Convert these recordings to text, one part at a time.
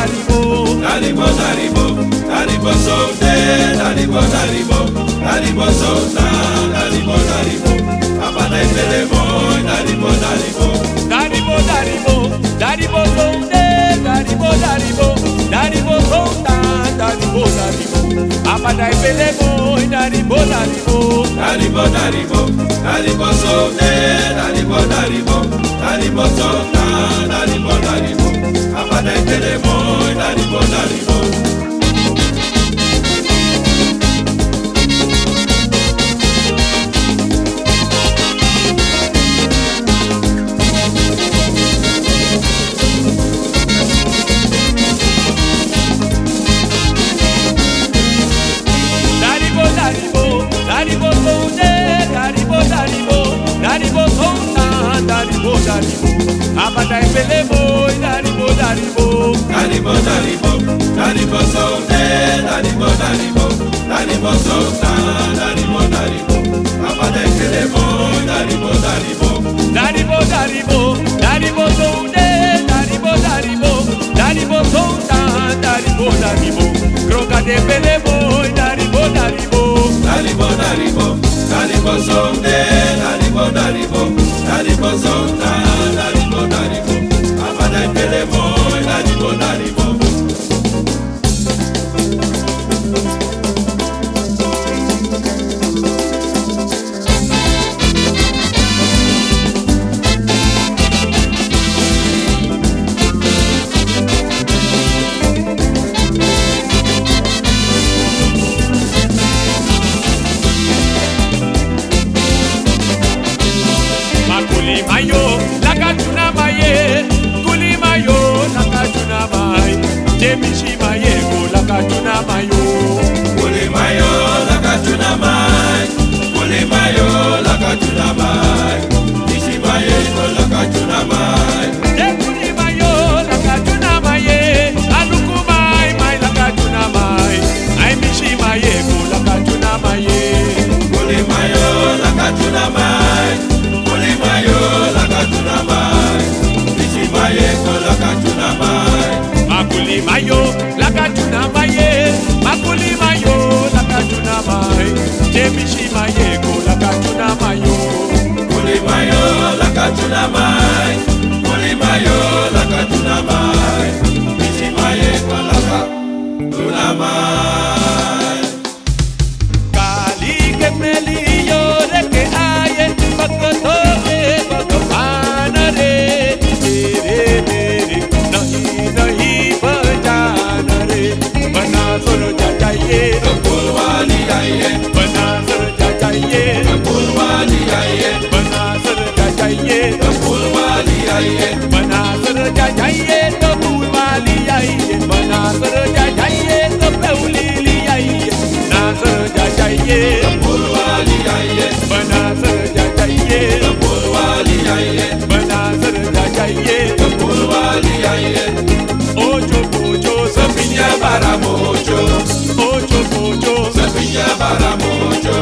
Daribo, Daribo, Daribo Sonde, Daribo, Daribo, Daribo Sonda, Daribo, Daribo, Abana Telemo, Daribo, Daribo, Daribo, Daribo, Daribo Sonde, Daribo, Daribo, Daribo Sonda, Daribo, Daribo, Abana Telemo, Daribo, Daribo, Daribo, Daribo, Daribo Sonde, Daribo, Daribo, Daribo Sonda, Daribo, Daribo, Abana Telemo, Daribo, Daribo. Abadai pelemo, Daribo, Daribo, Daribo, Daribo, Daribo Sonde, Daribo, Daribo, Daribo Sonda, Daribo, Daribo, Abadai pelemo, Daribo, Daribo, Daribo, Daribo, Daribo Sonde, Daribo, Daribo, Daribo Sonda, Daribo, Daribo, Kroga de pelemo, Daribo, Daribo, Daribo, Daribo, Daribo Sonde, Daribo, Daribo, Daribo Sonda, Daribo, Daribo, Abadai pelemo, Daribo, Daribo. Mayo, la kachuna maye, kuli mayo, la kachuna maye, jemishi maye, la kachuna mayo, Kuli mayo, la kachuna maye, kuli mayo, la kachuna maye, ishi maye, la kachuna maye, kuli mayo, la kachuna maye, anuku maye, maye la kachuna maye, ai mishi maye, la kachuna maye, kuli mayo, la kachuna maye, kuli mayo, la kachuna maye, ishi maye, la kachuna maye, makuli mayo, la kachuna maye, makuli mayo, la kachuna maye, jemishi maye, la kachuna mayo. kuli mayo, la kachuna maye, kuli mayo, la kachuna maye, ishi maye, la kachuna maye. Kali ke meliyo re ke aye bakato re bakana re nahi nahi bajana re bana sor jajaye Pulwali aye, bana sor jajaye pulwali aye, bana sor jajaye pulwali aye, bana sor jajaye to pulwali aye bana sor jajaye to peulili aye na sor jajaye pulwali aye, bana sor jajaye pulwali aye, bana sor jajaye pulwali aye. ojo ojo Safinya baramojo, ojo ojo safinya baramojo,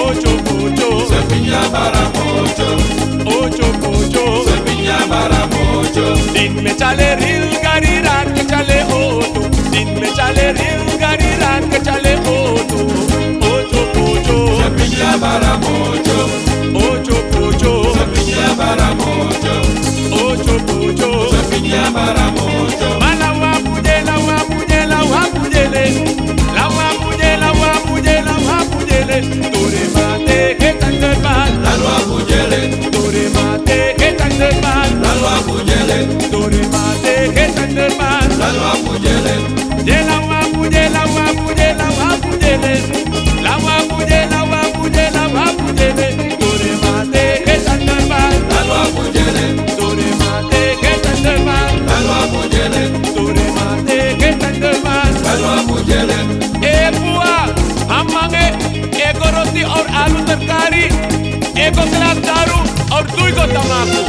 ojo ojo safinya baramojo, ojo ojo safinya baramojo. दिन में चले rail गाड़ी रात के चले auto दिन में चले रेल गाड़ी रात के चले ऑटो ओजो ओजो Safinya baramojo, ओजो ओजो safinya baramojo, ओजो ओजो safinya baramojo. malawa puje lawa puje lawa puje le lawa puje lawa puje lawa puje le tore mate ke tanggal ban Lalwa bujele, tore mate ke tanggal ban lalwa bujele, tore mate ke tanggal ban lalwa bujele. lawa puje lawa puje lawa puje le lawa puje lawa puje lawa puje le tore mate ke tanggal ban Lalwa bujele, tore mate ke tanggal ban lalwa bujele, tore mate ke tanggal ban lalwa bujele. ए बुआ हम मांगे एक रोटी और आलू तरकारी एक गिलास दारू और 2 तंबाकू